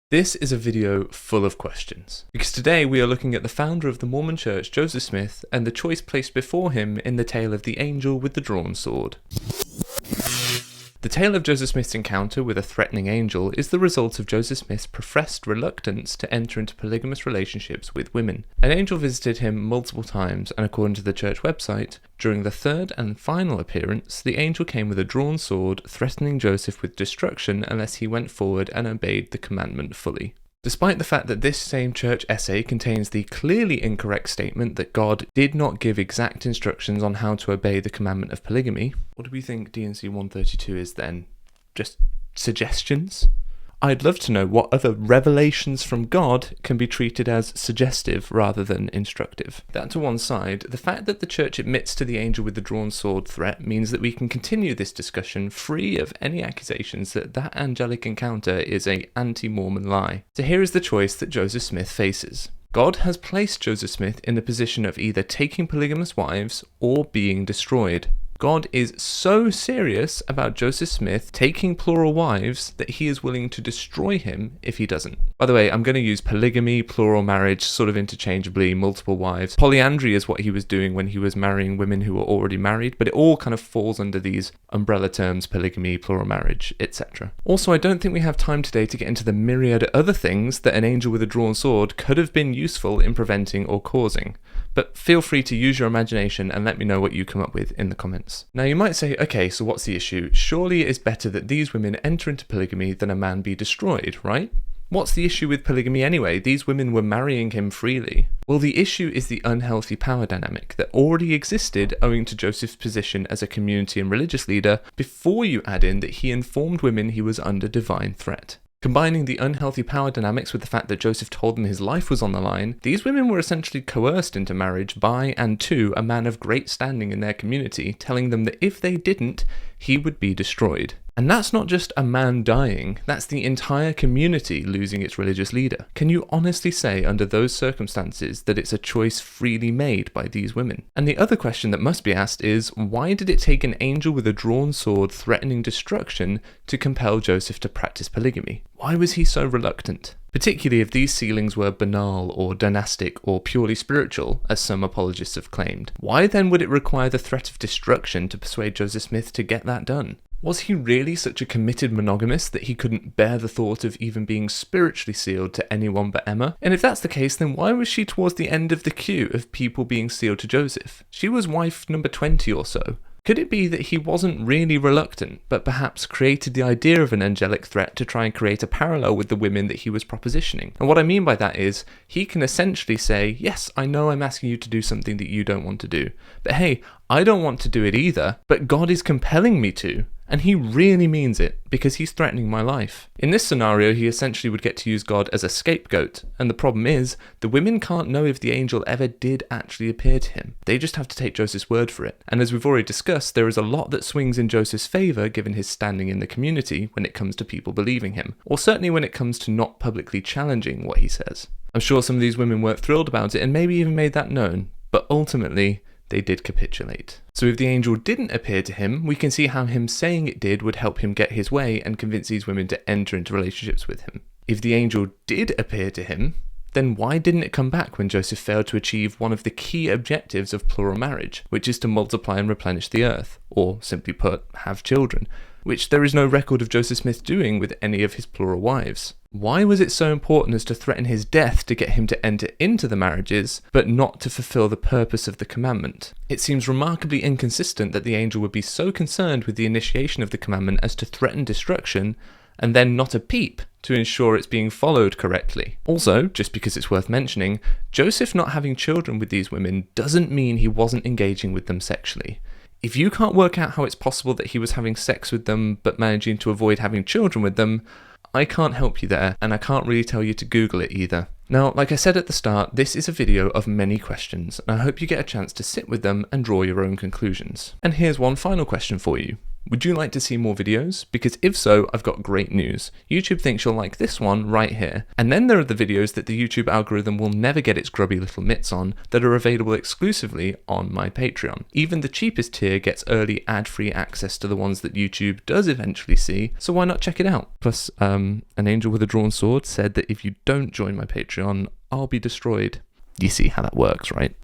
This is a video full of questions, because today we are looking at the founder of the Mormon Church, Joseph Smith, and the choice placed before him in the tale of the angel with the drawn sword. The tale of Joseph Smith's encounter with a threatening angel is the result of Joseph Smith's professed reluctance to enter into polygamous relationships with women. An angel visited him multiple times, and according to the church website, during the third and final appearance, the angel came with a drawn sword, threatening Joseph with destruction unless he went forward and obeyed the commandment fully. Despite the fact that this same church essay contains the clearly incorrect statement that God did not give exact instructions on how to obey the commandment of polygamy, what do we think D&C 132 is then? Just suggestions? I'd love to know what other revelations from God can be treated as suggestive rather than instructive. That to one side, the fact that the church admits to the angel with the drawn sword threat means that we can continue this discussion free of any accusations that that angelic encounter is an anti-Mormon lie. So here is the choice that Joseph Smith faces. God has placed Joseph Smith in the position of either taking polygamous wives or being destroyed. God is so serious about Joseph Smith taking plural wives that he is willing to destroy him if he doesn't. By the way, I'm going to use polygamy, plural marriage, sort of interchangeably, multiple wives. Polyandry is what he was doing when he was marrying women who were already married, but it all kind of falls under these umbrella terms: polygamy, plural marriage, etc. Also, I don't think we have time today to get into the myriad other things that an angel with a drawn sword could have been useful in preventing or causing. But feel free to use your imagination and let me know what you come up with in the comments. Now you might say, okay, so what's the issue? Surely it is better that these women enter into polygamy than a man be destroyed, right? What's the issue with polygamy anyway? These women were marrying him freely. Well, the issue is the unhealthy power dynamic that already existed owing to Joseph's position as a community and religious leader before you add in that he informed women he was under divine threat. Combining the unhealthy power dynamics with the fact that Joseph told them his life was on the line, these women were essentially coerced into marriage by and to a man of great standing in their community, telling them that if they didn't, he would be destroyed. And that's not just a man dying, that's the entire community losing its religious leader. Can you honestly say under those circumstances that it's a choice freely made by these women? And the other question that must be asked is, why did it take an angel with a drawn sword threatening destruction to compel Joseph to practice polygamy? Why was he so reluctant? Particularly if these sealings were banal or dynastic or purely spiritual, as some apologists have claimed. Why then would it require the threat of destruction to persuade Joseph Smith to get that done? Was he really such a committed monogamist that he couldn't bear the thought of even being spiritually sealed to anyone but Emma? And if that's the case, then why was she towards the end of the queue of people being sealed to Joseph? She was wife number 20 or so. Could it be that he wasn't really reluctant, but perhaps created the idea of an angelic threat to try and create a parallel with the women that he was propositioning? And what I mean by that is, he can essentially say, yes, I know I'm asking you to do something that you don't want to do, but hey, I don't want to do it either, but God is compelling me to. And he really means it, because he's threatening my life. In this scenario, he essentially would get to use God as a scapegoat, and the problem is, the women can't know if the angel ever did actually appear to him. They just have to take Joseph's word for it. And as we've already discussed, there is a lot that swings in Joseph's favour given his standing in the community when it comes to people believing him, or certainly when it comes to not publicly challenging what he says. I'm sure some of these women weren't thrilled about it and maybe even made that known, but ultimately, they did capitulate. So if the angel didn't appear to him, we can see how him saying it did would help him get his way and convince these women to enter into relationships with him. If the angel did appear to him, then why didn't it come back when Joseph failed to achieve one of the key objectives of plural marriage, which is to multiply and replenish the earth, or simply put, have children, which there is no record of Joseph Smith doing with any of his plural wives? Why was it so important as to threaten his death to get him to enter into the marriages, but not to fulfill the purpose of the commandment? It seems remarkably inconsistent that the angel would be so concerned with the initiation of the commandment as to threaten destruction, and then not a peep to ensure it's being followed correctly. Also, just because it's worth mentioning, Joseph not having children with these women doesn't mean he wasn't engaging with them sexually. If you can't work out how it's possible that he was having sex with them but managing to avoid having children with them, I can't help you there, and I can't really tell you to Google it either. Now, like I said at the start, this is a video of many questions, and I hope you get a chance to sit with them and draw your own conclusions. And here's one final question for you. Would you like to see more videos? Because if so, I've got great news. YouTube thinks you'll like this one right here. And then there are the videos that the YouTube algorithm will never get its grubby little mitts on that are available exclusively on my Patreon. Even the cheapest tier gets early ad-free access to the ones that YouTube does eventually see, so why not check it out? Plus, an angel with a drawn sword said that if you don't join my Patreon, I'll be destroyed. You see how that works, right?